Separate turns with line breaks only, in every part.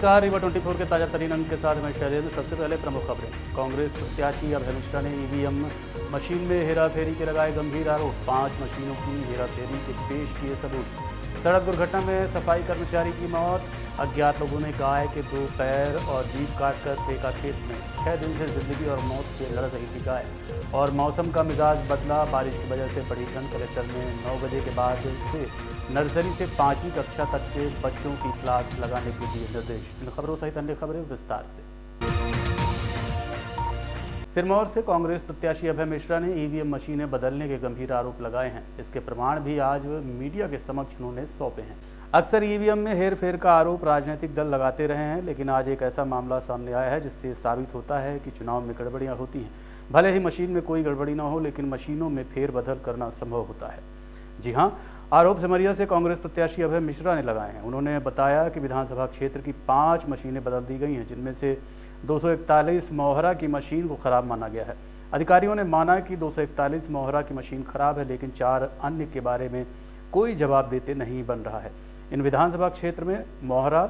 नमस्कार, रीवा 24 के ताजा तरीन अंक के साथ मैं शैलेंद्र। सबसे पहले प्रमुख खबरें। कांग्रेस प्रत्याशी अभय मिश्रा ने ईवीएम मशीन में हेराफेरी के लगाए गंभीर आरोप। 5 मशीनों की हेराफेरी के पेश किए सबूत। सड़क दुर्घटना में सफाई कर्मचारी की मौत। अज्ञात लोगों ने गाय के 2 पैर और जीभ काटकर फेंका खेत में। 6 दिन से जिंदगी और मौत से लड़ रही थी गाय। और मौसम का मिजाज बदला। बारिश की वजह से बढ़ी ठंड। कलेक्टर ने 9 बजे के बाद से नर्सरी से 5वीं कक्षा तक के बच्चों की क्लास लगाने के दिए निर्देश। इन खबरों सहित अन्य खबरें विस्तार से। सिरमौर से कांग्रेस प्रत्याशी अभय मिश्रा ने ईवीएम मशीनें बदलने के गंभीर आरोप लगाए हैं। इसके प्रमाण भी आज मीडिया के समक्ष उन्होंने सौंपे हैं। अक्सर ईवीएम में हेरफेर का आरोप राजनीतिक दल लगाते रहे हैं, लेकिन आज एक ऐसा मामला सामने आया है जिससे साबित होता है कि चुनाव में गड़बड़ियां होती हैं। भले ही मशीन में कोई गड़बड़ी न हो, लेकिन मशीनों में फेरबदल करना संभव होता है। जी हाँ, आरोप सिमरिया से कांग्रेस प्रत्याशी अभय मिश्रा ने लगाए हैं। उन्होंने बताया कि विधानसभा क्षेत्र की 5 मशीनें बदल दी गई हैं, जिनमें से 241 मोहरा की मशीन को खराब माना गया है। अधिकारियों ने माना कि 241 मोहरा की मशीन खराब है, लेकिन 4 अन्य के बारे में कोई जवाब देते नहीं बन रहा है। इन विधानसभा क्षेत्र में मोहरा,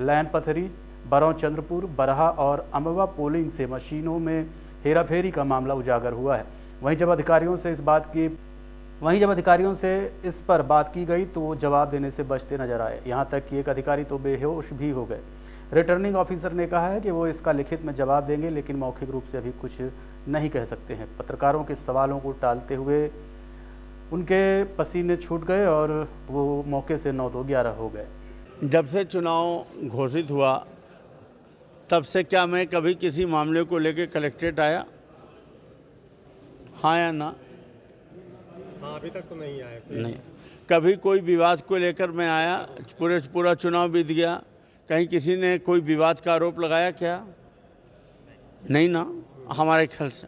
लैन पथरी, बरौं चंद्रपुर, बरहा और अमवा पोलिंग से मशीनों में हेराफेरी का मामला उजागर हुआ है। वहीं जब अधिकारियों से इस पर बात की गई तो वो जवाब देने से बचते नजर आए। यहां तक कि एक अधिकारी तो बेहोश भी हो गए। रिटर्निंग ऑफिसर ने कहा है कि वो इसका लिखित में जवाब देंगे, लेकिन मौखिक रूप से अभी कुछ नहीं कह सकते हैं। पत्रकारों के सवालों को टालते हुए उनके पसीने छूट गए और वो मौके से 9 तो 11 हो गए।
जब से चुनाव घोषित हुआ तब से क्या मैं कभी किसी मामले को लेकर कलेक्ट्रेट आया? हाँ या ना?
हाँ, अभी तक तो नहीं आए।
नहीं। कभी कोई विवाद को लेकर मैं आया? पूरा चुनाव बीत गया, कहीं किसी ने कोई विवाद का आरोप लगाया क्या? नहीं ना, हमारे ख्याल से।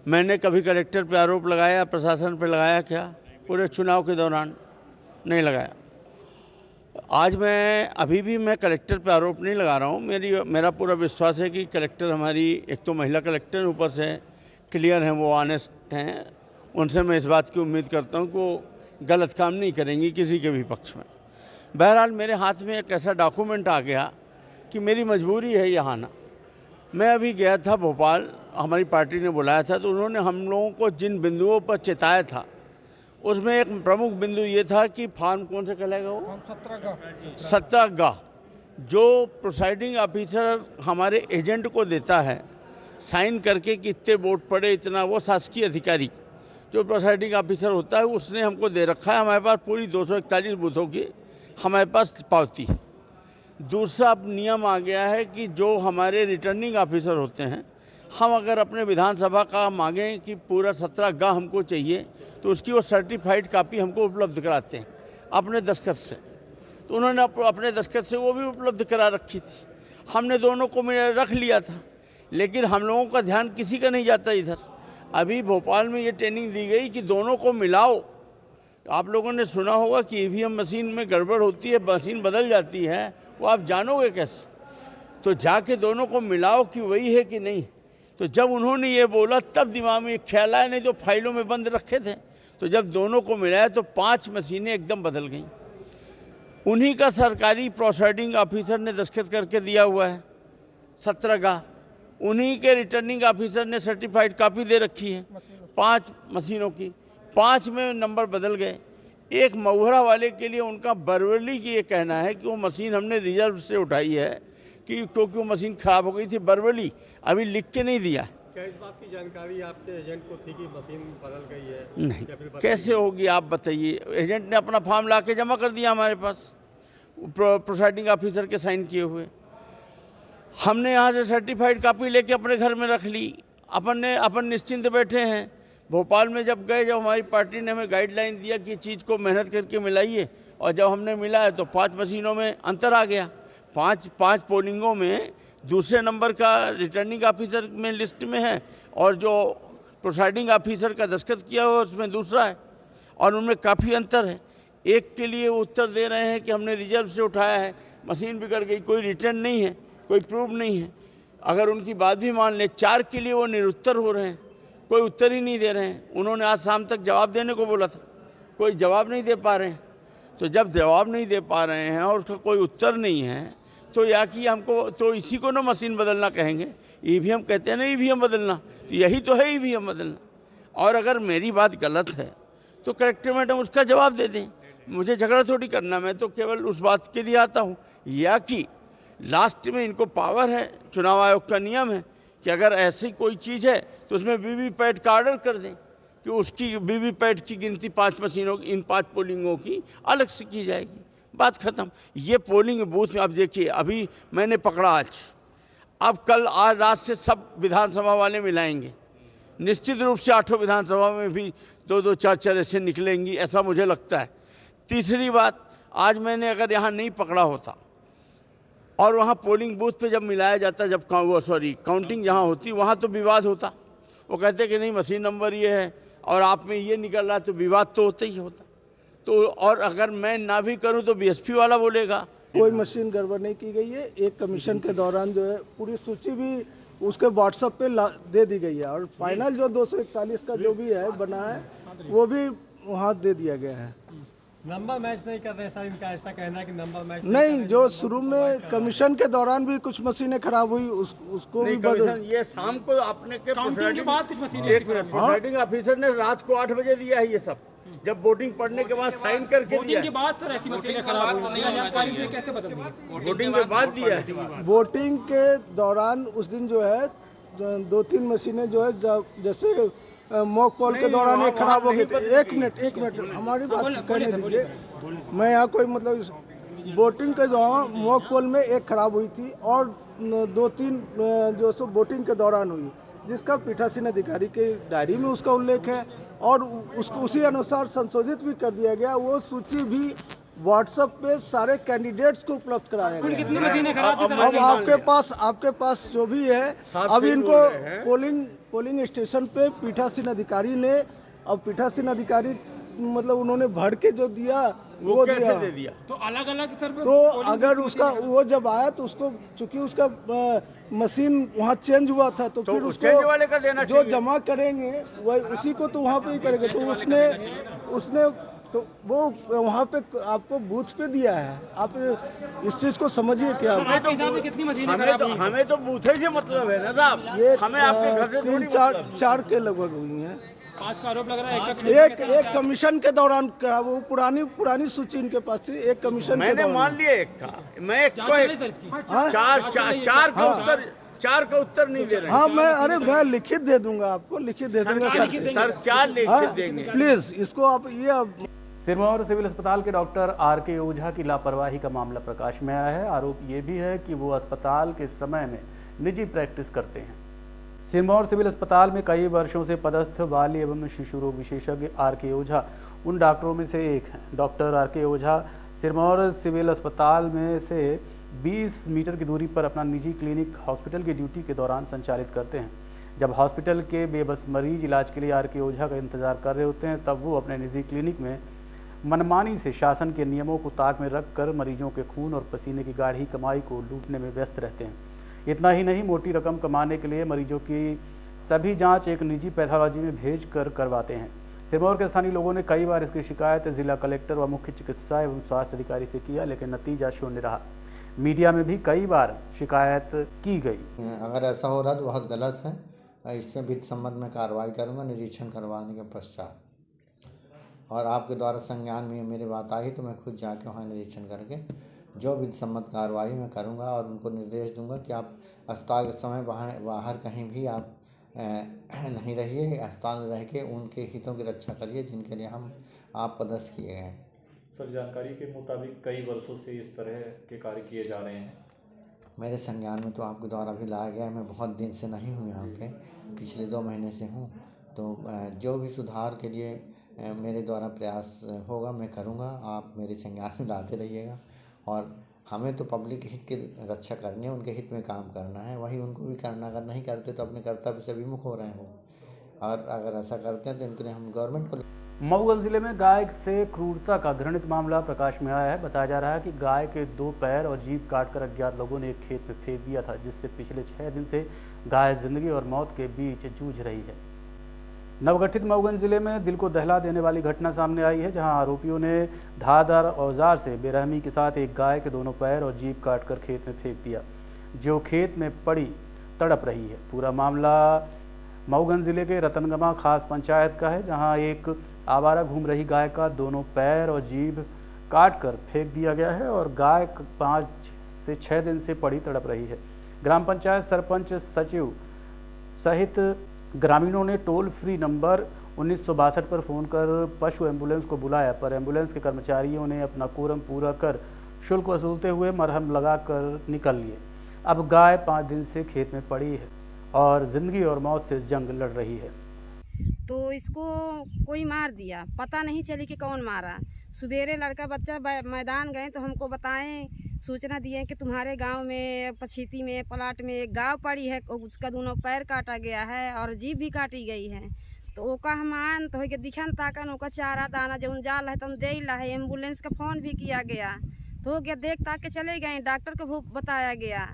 मैंने कभी कलेक्टर पे आरोप लगाया, प्रशासन पे लगाया क्या? पूरे चुनाव के दौरान नहीं लगाया। आज अभी भी मैं कलेक्टर पे आरोप नहीं लगा रहा हूँ। मेरा पूरा विश्वास है कि कलेक्टर हमारी, एक तो महिला कलेक्टर ऊपर से क्लियर हैं, वो ऑनेस्ट हैं। उनसे मैं इस बात की उम्मीद करता हूँ कि वो गलत काम नहीं करेंगी किसी के भी पक्ष में। बहरहाल मेरे हाथ में एक ऐसा डॉक्यूमेंट आ गया कि मेरी मजबूरी है यहाँ आना। मैं अभी गया था भोपाल, हमारी पार्टी ने बुलाया था, तो उन्होंने हम लोगों को जिन बिंदुओं पर चेताया था उसमें एक प्रमुख बिंदु ये था कि फॉर्म कौन सा कहलाएगा, वो 17 जो प्रोसाइडिंग ऑफिसर हमारे एजेंट को देता है साइन करके कि इतने वोट पड़े इतना, वो शासकीय अधिकारी जो प्रोसाइडिंग ऑफिसर होता है उसने हमको दे रखा है। हमारे पास पूरी 241 बूथों की हमारे पास पावती है। दूसरा अब नियम आ गया है कि जो हमारे रिटर्निंग ऑफिसर होते हैं, हम अगर अपने विधानसभा का मांगें कि पूरा 17 हमको चाहिए तो उसकी वो सर्टिफाइड कापी हमको उपलब्ध कराते हैं अपने दस्तखत से। तो उन्होंने अपने दस्तखत से वो भी उपलब्ध करा रखी थी। हमने दोनों को रख लिया था, लेकिन हम लोगों का ध्यान किसी का नहीं जाता इधर। अभी भोपाल में ये ट्रेनिंग दी गई कि दोनों को मिलाओ। आप लोगों ने सुना होगा कि ईवीएम मशीन में गड़बड़ होती है, मशीन बदल जाती है, वो आप जानोगे कैसे? तो जाके दोनों को मिलाओ कि वही है कि नहीं। तो जब उन्होंने ये बोला तब दिमाग में ख्याल आया, नहीं तो फाइलों में बंद रखे थे। तो जब दोनों को मिलाया तो 5 मशीनें एकदम बदल गईं। उन्हीं का सरकारी प्रोसाइडिंग ऑफिसर ने दस्तखत करके दिया हुआ है 17 उन्हीं के रिटर्निंग ऑफिसर ने सर्टिफाइड कॉपी दे रखी है 5 मशीनों की। 5 में नंबर बदल गए। एक महुरा वाले के लिए उनका बरवली की ये कहना है कि वो मशीन हमने रिजर्व से उठाई है कि क्योंकि वो मशीन ख़राब हो गई थी। बरवली अभी लिख के नहीं दिया।
क्या इस बात की जानकारी आपके एजेंट को थी कि मशीन बदल गई है?
नहीं, कैसे होगी आप बताइए? एजेंट ने अपना फॉर्म ला के जमा कर दिया हमारे पास, प्रोसाइडिंग ऑफिसर के साइन किए हुए। हमने यहाँ से सर्टिफाइड कॉपी लेके अपने घर में रख ली। अपन निश्चिंत बैठे हैं। भोपाल में जब गए, जब हमारी पार्टी ने हमें गाइडलाइन दिया कि चीज़ को मेहनत करके मिलाइए, और जब हमने मिलाया तो 5 मशीनों में अंतर आ गया। 5 पोलिंगों में दूसरे नंबर का रिटर्निंग ऑफिसर में लिस्ट में है और जो प्रोसाइडिंग ऑफिसर का दस्तखत किया हुआ उसमें दूसरा है, और उनमें काफ़ी अंतर है। एक के लिए वो उत्तर दे रहे हैं कि हमने रिजर्व से उठाया है, मशीन बिगड़ गई, कोई रिटर्न नहीं है, कोई प्रूफ नहीं है। अगर उनकी बात भी मान लें, 4 के लिए वो निरुत्तर हो रहे हैं, कोई उत्तर ही नहीं दे रहे हैं। उन्होंने आज शाम तक जवाब देने को बोला था, कोई जवाब नहीं दे पा रहे हैं। तो जब जवाब नहीं दे पा रहे हैं और उसका कोई उत्तर नहीं है, तो या कि हमको तो इसी को ना मशीन बदलना कहेंगे। ईवीएम कहते हैं ना ईवीएम बदलना, तो यही तो है ईवीएम बदलना। और अगर मेरी बात गलत है तो कलेक्टर मैडम उसका जवाब दे दें, मुझे झगड़ा थोड़ी करना, मैं तो केवल उस बात के लिए आता हूँ। या कि लास्ट में इनको पावर है, चुनाव आयोग का नियम है कि अगर ऐसी कोई चीज़ है तो उसमें वीवीपैट का ऑर्डर कर दें कि उसकी वीवीपैट की गिनती 5 मशीनों इन 5 पोलिंगों की अलग से की जाएगी, बात खत्म। ये पोलिंग बूथ में अब देखिए, अभी मैंने पकड़ा अब कल आज रात से सब विधानसभा वाले मिलाएंगे, निश्चित रूप से 8 विधानसभा में भी 2-2 4-4 ऐसे निकलेंगी, ऐसा मुझे लगता है। तीसरी बात, आज मैंने अगर यहाँ नहीं पकड़ा होता और वहाँ पोलिंग बूथ पे जब मिलाया जाता, जब काउंटिंग जहाँ होती, वहाँ तो विवाद होता। वो कहते कि नहीं मशीन नंबर ये है और आप में ये निकल रहा है, तो विवाद तो होता ही होता। तो और अगर मैं ना भी करूँ तो बीएसपी वाला बोलेगा।
कोई मशीन गड़बड़ नहीं की गई है। एक कमीशन के दौरान जो है पूरी सूची भी उसके व्हाट्सएप पे दे दी गई है और फाइनल जो 241 का जो भी है बना है वो भी वहाँ दे दिया गया है।
नंबर मैच नहीं कर रहे सर, इनका ऐसा कहना है कि नंबर मैच
नहीं, जो शुरू में कमीशन के दौरान भी कुछ मशीनें खराब हुई उसको भी बदल।
ये शाम को आपने के प्रिसाइडिंग ऑफिसर ने रात को 8 बजे दिया है ये सब, जब वोटिंग पड़ने के बाद साइन करके दिया है। वोटिंग के बाद दिया है।
वोटिंग के दौरान उस दिन जो है 2-3 मशीनें जो है जैसे मॉक पोल के दौरान एक खराब हो गई थी। एक मिनट हमारी बात करने दीजिए। मैं यहाँ कोई मतलब वोटिंग के दौरान मॉक पोल में एक खराब हुई थी और 2-3 जो सो वोटिंग के दौरान हुई, जिसका पीठासीन अधिकारी के डायरी में उसका उल्लेख है और उसको उसी अनुसार संशोधित भी कर दिया गया। वो सूची भी व्हाट्सएप पे सारे कैंडिडेट्स को उपलब्ध कराया गया।
कितनी मशीनें खराब थी?
अब आपके पास जो भी है, अब इनको पोलिंग स्टेशन पे पीठासीन अधिकारी ने, अब पीठासीन अधिकारी मतलब उन्होंने भर के जो दिया वो
कैसे दे दिया?
तो अलग अलग सर,
तो अगर उसका वो जब आया तो उसको चूंकि उसका मशीन वहाँ चेंज हुआ था तो फिर
उसको वाले का देना
जो जमा करेंगे वही उसी को तो वहाँ पे ही करेंगे। तो उसने तो वो वहाँ पे आपको बूथ पे दिया है। आप इस चीज को समझिए क्या।
कितनी मशीनें
हमें तो बूथे से मतलब है ना साहब,
ये
हमें आपके घर से
3-4 के लगभग हुई हैं।
5 का आरोप लग रहा है।
एक कमीशन के दौरान करा, वो पुरानी सूची इनके पास थी। एक कमीशन
मैंने मान लिया एक का, मैं एक को चार का उत्तर नहीं दे रहे।
हाँ मैं लिखित दे दूंगा आपको, लिखित दे दूंगा
सर क्या लिखित देंगे
प्लीज इसको आप ये।
सिरमौर सिविल अस्पताल के डॉक्टर आर.के. ओझा की लापरवाही का मामला प्रकाश में आया है। आरोप ये भी है कि वो अस्पताल के समय में निजी प्रैक्टिस करते हैं। सिरमौर सिविल अस्पताल में कई वर्षों से पदस्थ बाल एवं शिशु रोग विशेषज्ञ आर.के. ओझा उन डॉक्टरों में से एक हैं। डॉक्टर आर.के. ओझा सिरमौर सिविल अस्पताल में से 20 मीटर की दूरी पर अपना निजी क्लिनिक हॉस्पिटल की ड्यूटी के दौरान संचालित करते हैं। जब हॉस्पिटल के बेबस मरीज इलाज के लिए आर.के. ओझा का इंतजार कर रहे होते हैं, तब वो अपने निजी क्लिनिक में मनमानी से शासन के नियमों को ताक में रखकर मरीजों के खून और पसीने की गाढ़ी कमाई को लूटने में व्यस्त रहते हैं। इतना ही नहीं, मोटी रकम कमाने के लिए मरीजों की सभी जांच एक निजी पैथोलॉजी में भेज कर करवाते हैं। सिरमौर के स्थानीय लोगों ने कई बार इसकी शिकायत जिला कलेक्टर व मुख्य चिकित्सा एवं स्वास्थ्य अधिकारी से किया, लेकिन नतीजा शून्य रहा। मीडिया में भी कई बार शिकायत की गई।
अगर ऐसा हो रहा तो बहुत गलत है। इसमें वित्त संबंध में कार्रवाई करूंगा निरीक्षण करवाने के पश्चात, और आपके द्वारा संज्ञान में मेरी बात आई तो मैं खुद जाके वहाँ निरीक्षण करके जो वित्त संबंध कार्रवाई मैं करूँगा और उनको निर्देश दूंगा कि आप अस्पताल के समय बाहर कहीं भी आप नहीं रहिए, अस्पताल में रह के उनके हितों की रक्षा करिए जिनके लिए हम आप पदस्थ किए हैं।
सर, जानकारी के मुताबिक कई वर्षों से इस तरह के कार्य किए जा रहे हैं।
मेरे संज्ञान में तो आपके द्वारा भी लाया गया है। मैं बहुत दिन से नहीं हूँ यहाँ पे, पिछले 2 महीने से हूँ। तो जो भी सुधार के लिए मेरे द्वारा प्रयास होगा मैं करूँगा। आप मेरे संज्ञान में लाते रहिएगा और हमें तो पब्लिक हित की रक्षा करनी है, उनके हित में काम करना है, वही उनको भी करना। अगर नहीं करते तो अपने कर्तव्य से विमुख हो रहे हो, और अगर ऐसा करते हैं तो इनके लिए हम गवर्नमेंट को।
मऊगंज जिले में गाय से क्रूरता का घृणित मामला प्रकाश में आया है। बताया जा रहा है कि गाय के 2 पैर और जीभ काटकर अज्ञात लोगों ने एक खेत में फेंक दिया था, जिससे पिछले 6 दिन से गाय जिंदगी और मौत के बीच जूझ रही है। नवगठित मऊगंज जिले में दिल को दहला देने वाली घटना सामने आई है, जहां आरोपियों ने धारदार औजार से बेरहमी के साथ एक गाय के दोनों पैर और जीभ काटकर खेत में फेंक दिया, जो खेत में पड़ी तड़प रही है। पूरा मामला मऊगंज जिले के रतनगमा खास पंचायत का है, जहां एक आवारा घूम रही गाय का दोनों पैर और जीभ काटकर फेंक दिया गया है और गाय 5 से 6 दिन से पड़ी तड़प रही है। ग्राम पंचायत सरपंच, सचिव सहित ग्रामीणों ने टोल फ्री नंबर 1962 पर फोन कर पशु एम्बुलेंस को बुलाया, पर एम्बुलेंस के कर्मचारियों ने अपना कोरम पूरा कर शुल्क वसूलते हुए मरहम लगाकर निकल लिए। अब गाय 5 दिन से खेत में पड़ी है और जिंदगी और मौत से जंग लड़ रही है।
तो इसको कोई मार दिया, पता नहीं चली कि कौन मारा। सवेरे लड़का बच्चा मैदान गए तो हमको बताएं, सूचना दिए कि तुम्हारे गांव में पछीती में प्लाट में एक गाय पड़ी है, उसका दोनों पैर काटा गया है और जीभ भी काटी गई है। तो ओका हम आन तो दिखन ताकन ओका चारा दाना जौन जाल है तुम दे ला है। एम्बुलेंस का फ़ोन भी किया गया तो हो गया, देख ताक के चले गए, डॉक्टर को बताया गया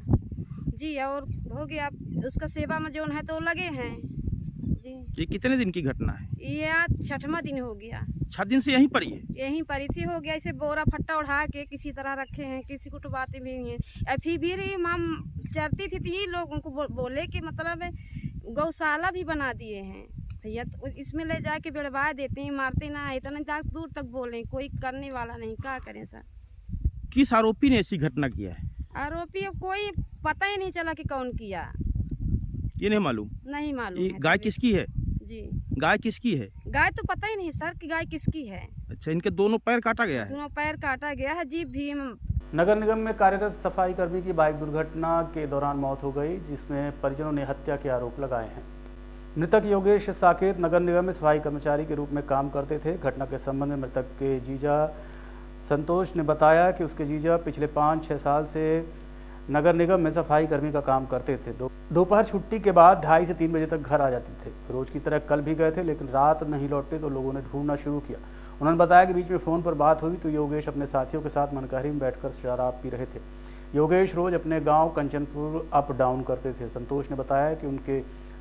जी, और हो गया उसका सेवा में जौन है तो लगे हैं जी।
ये कितने दिन की घटना है?
ये आज 6वां दिन हो गया।
6 दिन से यहीं पड़ी है?
यहीं पड़ी थी। हो गया इसे बोरा फट्टा उठा के किसी तरह रखे हैं, किसी को टुबाते भी हैं। फिर माम चरती थी तो ये लोग उनको बोले कि मतलब गौशाला भी बना दिए हैं भैया, तो इसमें ले जाके बेड़वा देते हैं, मारते ना, इतना दूर तक बोले, कोई करने वाला नहीं। क्या करें सर?
किस आरोपी ने ऐसी घटना किया है?
आरोपी कोई पता ही नहीं चला कि कौन किया,
ये नहीं मालूम।
नहीं मालूम।
गाय किसकी है
जी?
गाय किसकी है?
गाय तो पता ही नहीं सर कि गाय किसकी है।
अच्छा, इनके दोनों पैर काटा गया है?
दोनों पैर काटा गया है, जीभ भी।
नगर निगम में कार्यरत सफाई कर्मी की बाइक दुर्घटना के दौरान मौत हो गई, जिसमें परिजनों ने हत्या के आरोप लगाए हैं। मृतक योगेश साकेत नगर निगम में सफाई कर्मचारी के रूप में काम करते थे। घटना के संबंध में मृतक के जीजा संतोष ने बताया कि उसके जीजा पिछले 5-6 साल से नगर निगम में सफाई कर्मी का काम करते थे। दोपहर छुट्टी के बाद 2:30 से 3 बजे तक घर आ जाते थे। रोज की तरह कल भी गए थे, लेकिन रात नहीं लौटे तो लोगों ने ढूंढना शुरू किया। उन्होंने बताया कि बीच में फ़ोन पर बात हुई तो योगेश अपने साथियों के साथ मनकहरी में बैठकर शराब पी रहे थे। योगेश रोज अपने गांव कंचनपुर अप डाउन करते थे। संतोष ने बताया कि उनके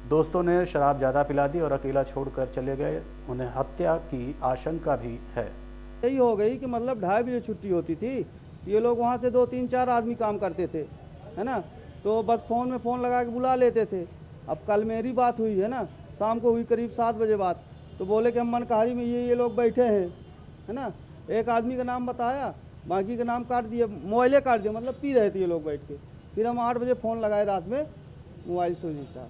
दोस्तों ने शराब ज़्यादा पिला दी और अकेला छोड़कर चले गए। उन्हें हत्या की आशंका भी है।
यही हो गई कि मतलब 2:30 बजे छुट्टी होती थी, ये लोग वहाँ से 2-3-4 आदमी काम करते थे, है ना, तो बस फ़ोन में फ़ोन लगा के बुला लेते थे। अब कल मेरी बात हुई है ना, शाम को हुई करीब 7 बजे बात, तो बोले कि हम मनकहारी में ये लोग बैठे हैं, है ना। एक आदमी का नाम बताया, बाकी का नाम काट दिया, मोबाइले काट दिया, मतलब पी रहे थे ये लोग बैठ के। फिर हम 8 बजे फ़ोन लगाए रात में, मोबाइल स्विच था।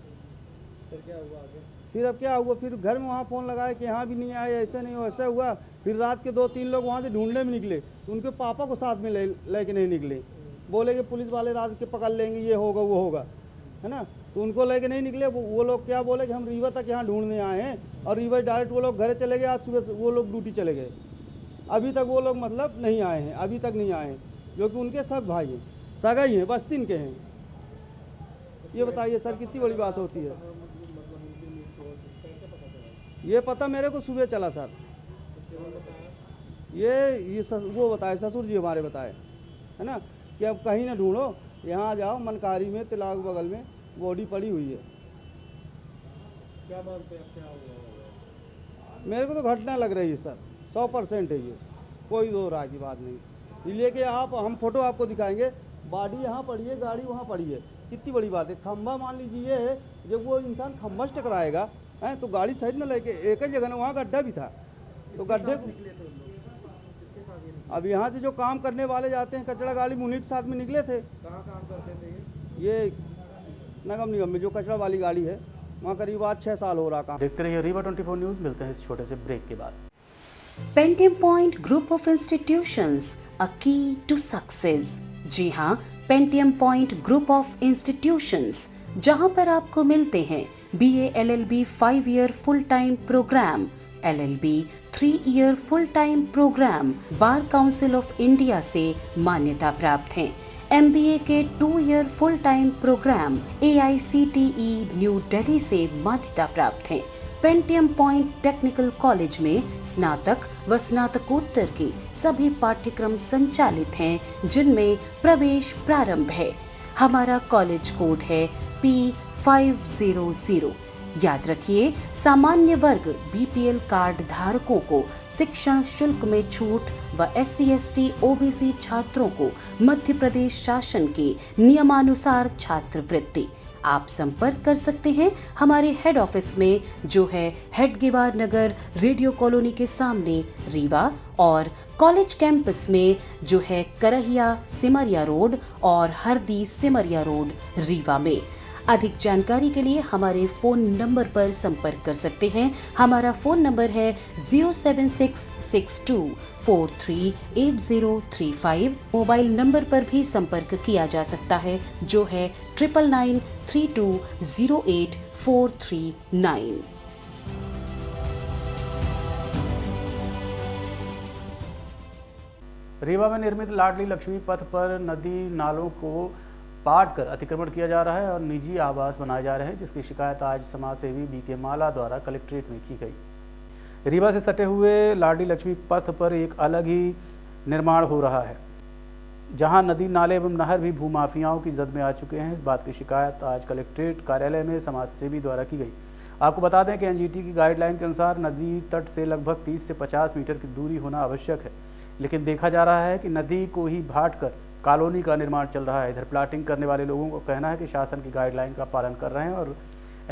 फिर क्या हुआ आगे?
फिर अब क्या हुआ, फिर घर में वहाँ फ़ोन लगाए कि यहाँ भी नहीं आए, ऐसे नहीं हो, ऐसा हुआ। फिर रात के 2-3 लोग वहाँ से ढूंढने में निकले, तो उनके पापा को साथ में लेके नहीं निकले, बोले कि पुलिस वाले रात के पकड़ लेंगे, ये होगा वो होगा, है ना। तो उनको लेके नहीं निकले। वो लोग क्या बोले कि हम रीवा तक यहाँ ढूंढने आए हैं, और रीवा डायरेक्ट वो लोग घर चले गए। आज सुबह वो लोग ड्यूटी चले गए, अभी तक वो लोग मतलब नहीं आए हैं, अभी तक नहीं आए हैं, जो कि उनके सब भाई हैं, सगाई हैं, बस्तीन के हैं। ये बताइए सर, कितनी बड़ी बात होती है। ये पता मेरे को सुबह चला सर, ये वो बताए, ससुर जी हमारे बताए, है ना, कि अब कहीं ना ढूंढो, यहाँ आ जाओ, मनकारी में तिलाक बगल में बॉडी पड़ी हुई है।
क्या मानते हैं, क्या हुआ?
मेरे को तो घटना लग रही है सर, 100% है ये, कोई दो राय की बात नहीं। लेके आप हम फोटो आपको दिखाएंगे, बॉडी यहाँ पड़ी है, गाड़ी वहाँ पड़ी है, कितनी बड़ी बात है। खंभा मान लीजिए ये है, जब वो इंसान खंभा से टकराएगा है तो गाड़ी साइड में लेके एक ही जगह, वहाँ गड्ढा भी था, तो गड्ढे अब यहाँ से जो काम करने वाले जाते हैं, कचरा गाड़ी मुनीट साथ में निकले थे।
कहाँ काम करते थे
ये नगम निगम में जो कचरा वाली गाड़ी है, वहाँ करीब आज 6 साल हो रहा काम।
देखते रहिए रीवा 24 न्यूज़। मिलते हैं इस छोटे से ब्रेक के बाद।
Pentium point group of institutions, a key to success. जी हाँ, Pentium point group of institutions, जहाँ पर आपको मिलते हैं BA LLB 5 year full time programme, LLB 3 year full time programme, bar council of India से मान्यता प्राप्त हैं। MBA के 2 year full time programme AICTE new Delhi से मान्यता प्राप्त हैं। पेंटियम पॉइंट टेक्निकल कॉलेज में स्नातक व स्नातकोत्तर के सभी पाठ्यक्रम संचालित हैं, जिनमें प्रवेश प्रारंभ है। हमारा कॉलेज कोड है P500। याद रखिए, सामान्य वर्ग बीपीएल कार्ड धारकों को शिक्षण शुल्क में छूट व SC/ST OBC छात्रों को मध्य प्रदेश शासन के नियमानुसार छात्रवृत्ति। आप संपर्क कर सकते हैं हमारे हेड ऑफिस में, जो है हेडगेवार नगर, रेडियो कॉलोनी के सामने, रीवा, और कॉलेज कैंपस में, जो है करहिया सिमरिया रोड और हरदी सिमरिया रोड, रीवा में। अधिक जानकारी के लिए हमारे फ़ोन नंबर पर संपर्क कर सकते हैं। हमारा फ़ोन नंबर है 07662438035। मोबाइल नंबर पर भी संपर्क किया जा सकता है, जो है 9993208439।
रीवा में निर्मित लाडली लक्ष्मी पथ पर नदी नालों को पाट कर अतिक्रमण किया जा रहा है और निजी आवास बनाए जा रहे हैं, जिसकी शिकायत आज समाजसेवी BK माला द्वारा कलेक्ट्रेट में की गई। रीवा से सटे हुए लाडली लक्ष्मी पथ पर एक अलग ही निर्माण हो रहा है, जहां नदी नाले एवं नहर भी भूमाफियाओं की जद में आ चुके हैं। इस बात की शिकायत आज कलेक्ट्रेट कार्यालय में समाजसेवी द्वारा की गई। आपको बता दें कि NGT की गाइडलाइन के अनुसार नदी तट से लगभग 30 से 50 मीटर की दूरी होना आवश्यक है, लेकिन देखा जा रहा है कि नदी को ही भाट कर कॉलोनी का निर्माण चल रहा है। इधर प्लाटिंग करने वाले लोगों को कहना है कि शासन की गाइडलाइन का पालन कर रहे हैं और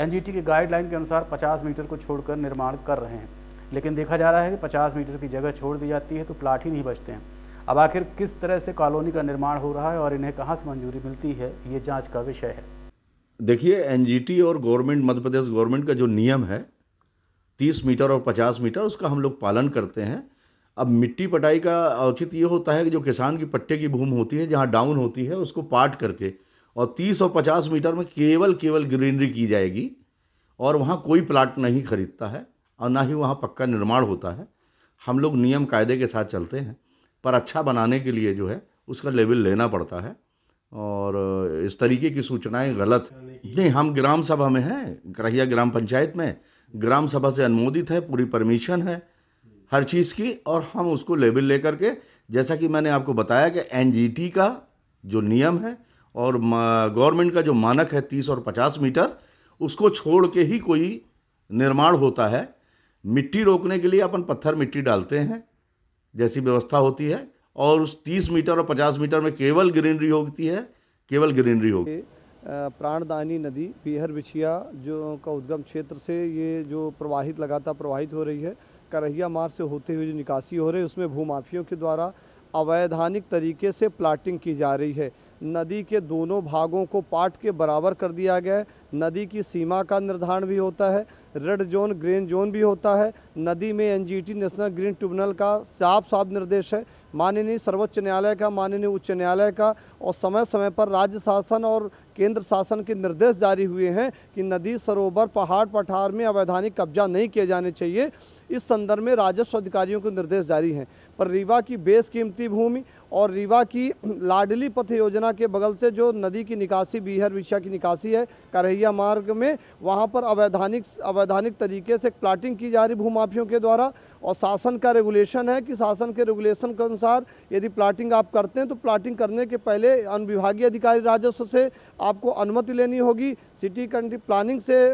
NGT की गाइडलाइन के अनुसार 50 मीटर को छोड़कर निर्माण कर रहे हैं, लेकिन देखा जा रहा है कि 50 मीटर की जगह छोड़ दी जाती है तो प्लाट ही नहीं बचते हैं। अब आखिर किस तरह से कॉलोनी का निर्माण हो रहा है और इन्हें कहाँ से मंजूरी मिलती है, ये जाँच का विषय है।
देखिए, NGT और गवर्नमेंट, मध्य प्रदेश गवर्नमेंट का जो नियम है 30 मीटर और 50 मीटर, उसका हम लोग पालन करते हैं। अब मिट्टी पटाई का औचित्य ये होता है कि जो किसान की पट्टे की भूमि होती है, जहाँ डाउन होती है, उसको पाट करके और 30 और 50 मीटर में केवल ग्रीनरी की जाएगी और वहाँ कोई प्लाट नहीं खरीदता है और ना ही वहाँ पक्का निर्माण होता है। हम लोग नियम कायदे के साथ चलते हैं, पर अच्छा बनाने के लिए जो है उसका लेवल लेना पड़ता है और इस तरीके की सूचनाएं गलत नहीं। हम ग्राम सभा में हैं, करहिया ग्राम पंचायत में, ग्राम सभा से अनुमोदित है, पूरी परमिशन है हर चीज़ की, और हम उसको लेवल लेकर के, जैसा कि मैंने आपको बताया कि NGT का जो नियम है और गवर्नमेंट का जो मानक है 30 और 50 मीटर, उसको छोड़ के ही कोई निर्माण होता है। मिट्टी रोकने के लिए अपन पत्थर मिट्टी डालते हैं जैसी व्यवस्था होती है, और उस 30 मीटर और 50 मीटर में केवल ग्रीनरी होती है, केवल ग्रीनरी होगी।
प्राणदायिनी नदी बिहर बिछिया जो का उद्गम क्षेत्र से ये जो लगातार प्रवाहित हो रही है, करहिया मार्ग से होते हुए जो निकासी हो रही है, उसमें भूमाफियों के द्वारा अवैधानिक तरीके से प्लाटिंग की जा रही है। नदी के दोनों भागों को पाट के बराबर कर दिया गया है। नदी की सीमा का निर्धारण भी होता है, रेड जोन, ग्रीन जोन भी होता है। नदी में NGT नेशनल ग्रीन ट्रिब्यूनल का साफ निर्देश है, माननीय सर्वोच्च न्यायालय का, माननीय उच्च न्यायालय का, और समय समय पर राज्य शासन और केंद्र शासन के निर्देश जारी हुए हैं कि नदी सरोवर, पहाड़ पठार में अवैधानिक कब्जा नहीं किए जाने चाहिए। इस संदर्भ में राजस्व अधिकारियों को निर्देश जारी हैं, पर रीवा की बेशकीमती भूमि और रीवा की लाडली पथ योजना के बगल से जो नदी की निकासी, बिहर बिछिया की निकासी है करहिया मार्ग में, वहाँ पर अवैधानिक तरीके से प्लाटिंग की जा रही भूमाफियों के द्वारा। और शासन का रेगुलेशन है कि शासन के रेगुलेशन के अनुसार यदि प्लाटिंग आप करते हैं तो प्लाटिंग करने के पहले अनुविभागीय अधिकारी राजस्व से आपको अनुमति लेनी होगी, सिटी कंट्री प्लानिंग से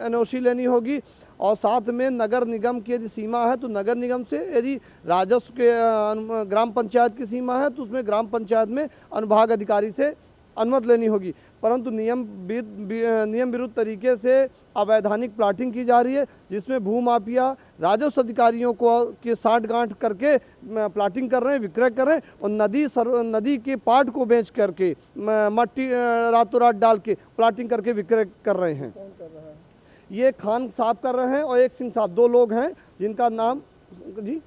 NOC लेनी होगी, और साथ में नगर निगम की यदि सीमा है तो नगर निगम से, यदि राजस्व के ग्राम पंचायत की सीमा है तो उसमें ग्राम पंचायत में अनुभाग अधिकारी से अनुमति लेनी होगी। परंतु नियम विरुद्ध तरीके से अवैधानिक प्लाटिंग की जा रही है, जिसमें भूमाफिया राजस्व अधिकारियों को के साठगांठ करके प्लाटिंग कर रहे हैं, विक्रय कर रहे हैं, और नदी के पाट को बेच करके मट्टी रातों रात डाल के प्लाटिंग करके विक्रय कर रहे हैं। कौन कर रहा है? ये खान साहब कर रहे हैं और एक सिंह साहब, दो लोग हैं जिनका नाम, जी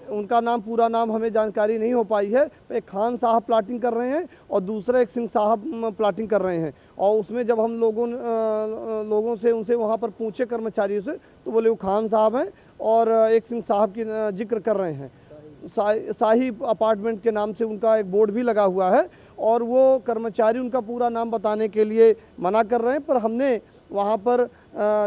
उनका नाम, पूरा नाम हमें जानकारी नहीं हो पाई है। एक खान साहब प्लाटिंग कर रहे हैं और दूसरे एक सिंह साहब प्लाटिंग कर रहे हैं। और उसमें जब हम लोगों से उनसे वहाँ पर पूछे कर्मचारियों से, तो बोले वो खान साहब हैं और एक सिंह साहब की जिक्र कर रहे हैं। शाही अपार्टमेंट के नाम से उनका एक बोर्ड भी लगा हुआ है और वो कर्मचारी उनका पूरा नाम बताने के लिए मना कर रहे हैं। पर हमने वहाँ पर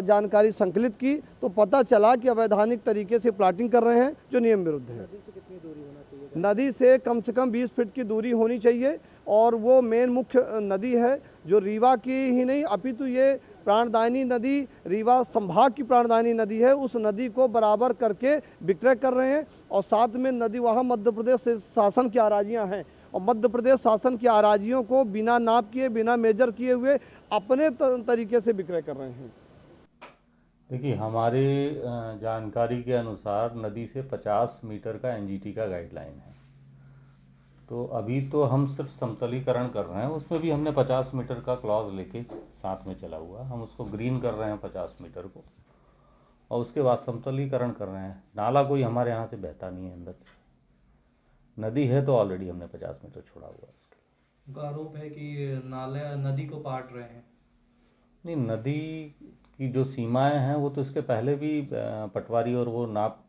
जानकारी संकलित की तो पता चला कि अवैधानिक तरीके से प्लाटिंग कर रहे हैं, जो नियम विरुद्ध है। नदी से कितनी दूरी होना चाहिए? नदी से कम 20 फीट की दूरी होनी चाहिए, और वो मेन मुख्य नदी है जो रीवा की ही नहीं अपितु ये प्राणदायिनी नदी रीवा संभाग की प्राणदायिनी नदी है, उस नदी को बराबर करके विक्रय कर रहे हैं। और साथ में नदी वहाँ मध्य प्रदेश शासन की अराजियाँ हैं और मध्य प्रदेश शासन की अराजियों को बिना नाप किए, बिना मेजर किए हुए अपने तरीके से विक्रय कर रहे हैं।
देखिए, हमारे जानकारी के अनुसार नदी से 50 मीटर का एनजीटी का गाइडलाइन है। तो अभी तो हम सिर्फ समतलीकरण कर रहे हैं, उसमें भी हमने 50 मीटर का क्लॉज लेके साथ में चला हुआ, हम उसको ग्रीन कर रहे हैं 50 मीटर को, और उसके बाद समतलीकरण कर रहे हैं। नाला कोई हमारे यहाँ से बहता नहीं है अंदर से, नदी है तो ऑलरेडी हमने 50 मीटर छोड़ा हुआ है।
उनका आरोप है कि नाले नदी को पाट रहे हैं।
नहीं, नदी की जो सीमाएं हैं वो तो इसके पहले भी पटवारी और वो नाप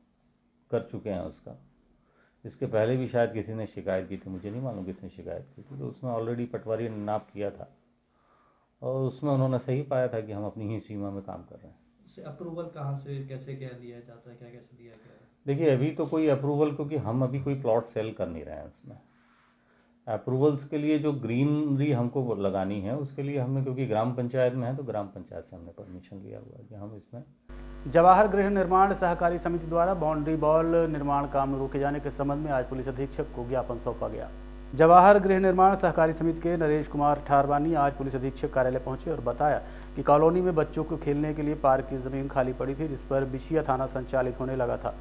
कर चुके हैं उसका। इसके पहले भी शायद किसी ने शिकायत की थी, मुझे नहीं मालूम किसने शिकायत की थी, तो उसमें ऑलरेडी पटवारी ने नाप किया था और उसमें उन्होंने सही पाया था कि हम अपनी ही सीमा में काम कर रहे हैं।
इससे अप्रूवल कहाँ से कैसे क्या लिया जाता है, क्या कैसे दिया गया है?
देखिए, अभी तो कोई अप्रूवल, क्योंकि हम अभी कोई प्लॉट सेल कर नहीं रहे हैं उसमें। अप्रूवल्स के लिए जो ग्रीनरी हमको लगानी है उसके लिए हमने, क्योंकि ग्राम पंचायत में है तो ग्राम पंचायत से हमने परमिशन लिया हुआ है कि हम इसमें।
जवाहर गृह निर्माण सहकारी समिति द्वारा बाउंड्री वॉल निर्माण काम रोके जाने के संबंध में आज पुलिस अधीक्षक को ज्ञापन सौंपा गया। जवाहर गृह निर्माण सहकारी समिति के नरेश कुमार ठारवानी आज पुलिस अधीक्षक कार्यालय पहुंचे और बताया कि कॉलोनी में बच्चों को खेलने के लिए पार्क की जमीन खाली पड़ी थी, जिस पर बिशिया थाना संचालित होने लगा था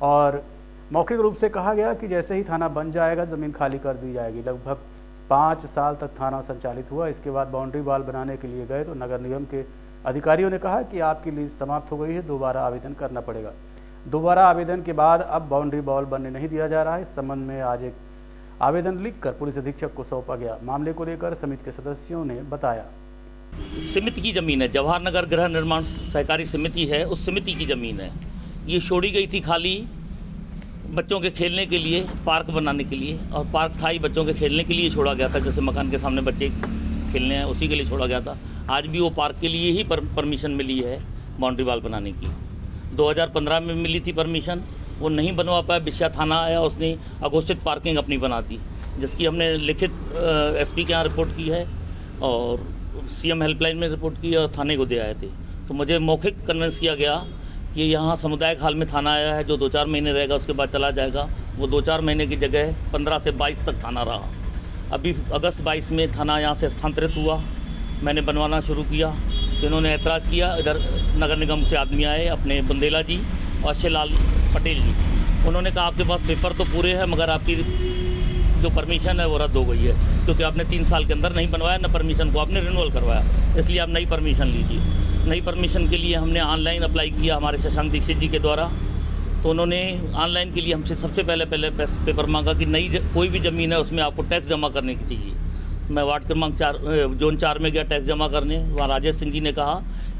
और मौखिक रूप से कहा गया कि जैसे ही थाना बन जाएगा जमीन खाली कर दी जाएगी। लगभग 5 साल तक थाना संचालित हुआ। इसके बाद बाउंड्री वॉल बनाने के लिए गए तो नगर निगम के अधिकारियों ने कहा कि आपकी लीज समाप्त हो गई है, दोबारा आवेदन करना पड़ेगा। दोबारा आवेदन के बाद अब बाउंड्री वॉल बनने नहीं दिया जा रहा है। इस संबंध में आज एक आवेदन लिखकर पुलिस अधीक्षक को सौंपा गया। मामले को लेकर समिति के सदस्यों ने बताया,
समिति की जमीन है, जवाहर नगर गृह निर्माण सहकारी समिति है, उस समिति की जमीन है। ये छोड़ी गई थी खाली बच्चों के खेलने के लिए, पार्क बनाने के लिए, और पार्क था ही बच्चों के खेलने के लिए छोड़ा गया था। जैसे मकान के सामने बच्चे खेलने हैं उसी के लिए छोड़ा गया था। आज भी वो पार्क के लिए ही परमिशन मिली है बाउंड्री वॉल बनाने की। 2015 में मिली थी परमिशन, वो नहीं बनवा पाया। बिशिया थाना आया, उसने अघोषित पार्किंग अपनी बना दी, जिसकी हमने लिखित एसपी के यहाँ रिपोर्ट की है और सीएम हेल्पलाइन में रिपोर्ट की और थाने को दे आए थे। तो मुझे मौखिक कन्विंस किया गया कि यहाँ सामुदायिक हाल में थाना आया है, जो 2-4 महीने रहेगा उसके बाद चला जाएगा। वो 2-4 महीने की जगह 15 से 22 तक थाना रहा। अभी अगस्त 22 में थाना यहाँ से स्थानांतरित हुआ, मैंने बनवाना शुरू किया तो इन्होंने ऐतराज़ किया। इधर नगर निगम से आदमी आए, अपने बुंदेला जी और शिवलाल पटेल जी, उन्होंने कहा आपके पास पेपर तो पूरे हैं मगर आपकी जो परमिशन है वो रद्द हो गई है, क्योंकि आपने 3 साल के अंदर नहीं बनवाया, न परमिशन को आपने रिन्यूअल करवाया, इसलिए आप नई परमिशन लीजिए। नई परमिशन के लिए हमने ऑनलाइन अप्लाई किया हमारे शशांक दीक्षित जी के द्वारा। तो उन्होंने ऑनलाइन के लिए हमसे सबसे पहले पेपर मांगा कि नई कोई भी ज़मीन है उसमें आपको टैक्स जमा करने की चाहिए। मैं वार्ड क्रमांक 4 जोन 4 में गया टैक्स जमा करने। वहाँ राजेश सिंह जी ने कहा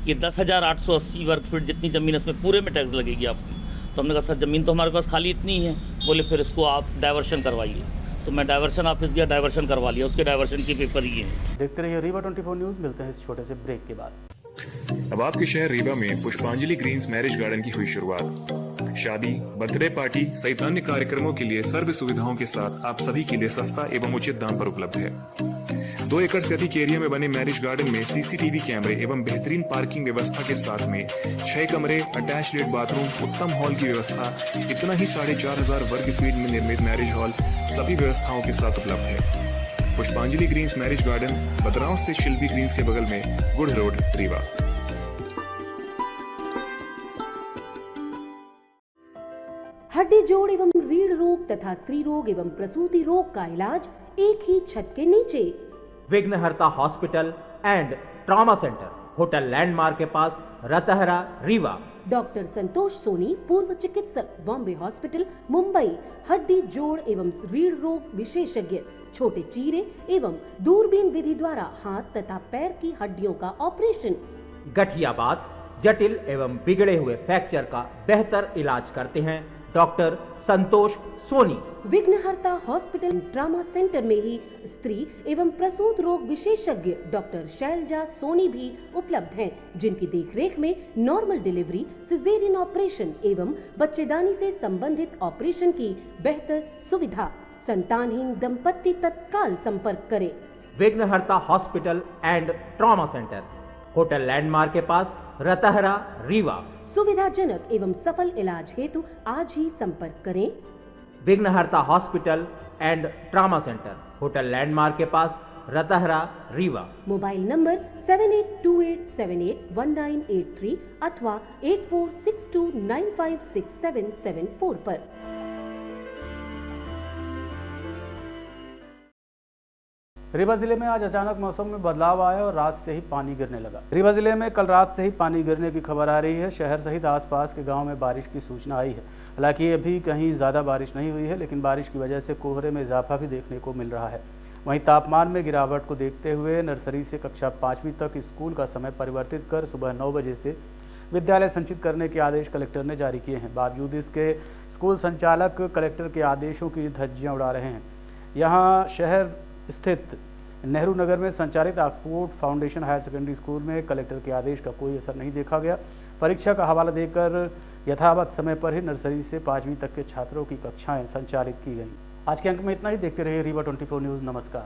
कि 10,880 वर्ग फीट जितनी ज़मीन है उसमें पूरे में टैक्स लगेगी आपकी। तो हमने कहा सर ज़मीन तो हमारे पास खाली इतनी है। बोले फिर इसको आप डाइवर्शन करवाइए। तो मैं डाइवर्शन ऑफिस गया, डाइवर्शन करवा लिया, उसके डाइवर्शन के पेपर ये हैं।
देखते रहिए रीवा 24 न्यूज़। मिलते हैं इस छोटे से ब्रेक के बाद।
अब आपके शहर रीवा में पुष्पांजलि ग्रीन्स मैरिज गार्डन की हुई शुरुआत। शादी, बर्थडे पार्टी सहित अन्य कार्यक्रमों के लिए सर्व सुविधाओं के साथ आप सभी के लिए सस्ता एवं उचित दाम पर उपलब्ध है। 2 एकड़ से अधिक एरिया में बने मैरिज गार्डन में सीसीटीवी कैमरे एवं बेहतरीन पार्किंग व्यवस्था के साथ में 6 कमरे, अटैच्ड बाथरूम, उत्तम हॉल की व्यवस्था, इतना ही 4,500 वर्ग फीट में निर्मित मैरिज हॉल सभी व्यवस्थाओं के साथ उपलब्ध है। पुष्पांजलि ग्रीन्स मैरिज गार्डन, बदराव से शिल्पी ग्रीन्स के बगल में, गुड़ रोड, रीवा।
हड्डी जोड़ एवं रीढ़ रोग तथा स्त्री रोग एवं प्रसूति रोग का इलाज एक ही छत के नीचे।
विघ्नहर्ता hospital and trauma centre, hotel landmark के पास, रतहरा, रीवा।
डॉक्टर संतोष सोनी, पूर्व चिकित्सक, बॉम्बे हॉस्पिटल, मुंबई। हड्डी जोड़ एवं रीढ़ रोग विशेषज्ञ, छोटे चीरे एवं दूरबीन विधि द्वारा हाथ तथा पैर की हड्डियों का ऑपरेशन।
गठियाबात, जटिल एवं बिगड़े हुए फ्रैक्चर का बेहतर इलाज करते हैं डॉक्टर संतोष सोनी।
विघ्नहर्ता हॉस्पिटल ट्रॉमा सेंटर में ही स्त्री एवं प्रसूत रोग विशेषज्ञ डॉक्टर शैलजा सोनी भी उपलब्ध हैं, जिनकी देखरेख में नॉर्मल डिलीवरी, सिजेरियन ऑपरेशन एवं बच्चेदानी से संबंधित ऑपरेशन की बेहतर सुविधा। संतानहीन दंपत्ति तत्काल संपर्क करें।
विघ्नहर्ता hospital and trauma centre, hotel landmark के पास, रतहरा, रीवा।
सुविधाजनक एवं सफल इलाज हेतु आज ही संपर्क करें
विघ्नहर्ता hospital and trauma centre, hotel landmark के पास, रतहरा, रीवा।
मोबाइल नंबर 7828781983 अथवा 8462956774 पर।
रीवा जिले में आज अचानक मौसम में बदलाव आया और रात से ही पानी गिरने लगा। रीवा जिले में कल रात से ही पानी गिरने की खबर आ रही है। शहर सहित आसपास के गांव में बारिश की सूचना आई है। हालांकि अभी कहीं ज़्यादा बारिश नहीं हुई है, लेकिन बारिश की वजह से कोहरे में इजाफा भी देखने को मिल रहा है। वहीं तापमान में गिरावट को देखते हुए नर्सरी से कक्षा 5वीं तक स्कूल का समय परिवर्तित कर सुबह 9 बजे से विद्यालय संचित करने के आदेश कलेक्टर ने जारी किए हैं। बावजूद इसके स्कूल संचालक कलेक्टर के आदेशों की धज्जियां उड़ा रहे हैं। यहाँ शहर स्थित नेहरू नगर में संचालित Oxford foundation higher secondary school में कलेक्टर के आदेश का कोई असर नहीं देखा गया। परीक्षा का हवाला देकर यथावत समय पर ही नर्सरी से 5वीं तक के छात्रों की कक्षाएं संचालित की गईं। आज के अंक में इतना ही। देखते रहिए रीवा 24 न्यूज़। नमस्कार।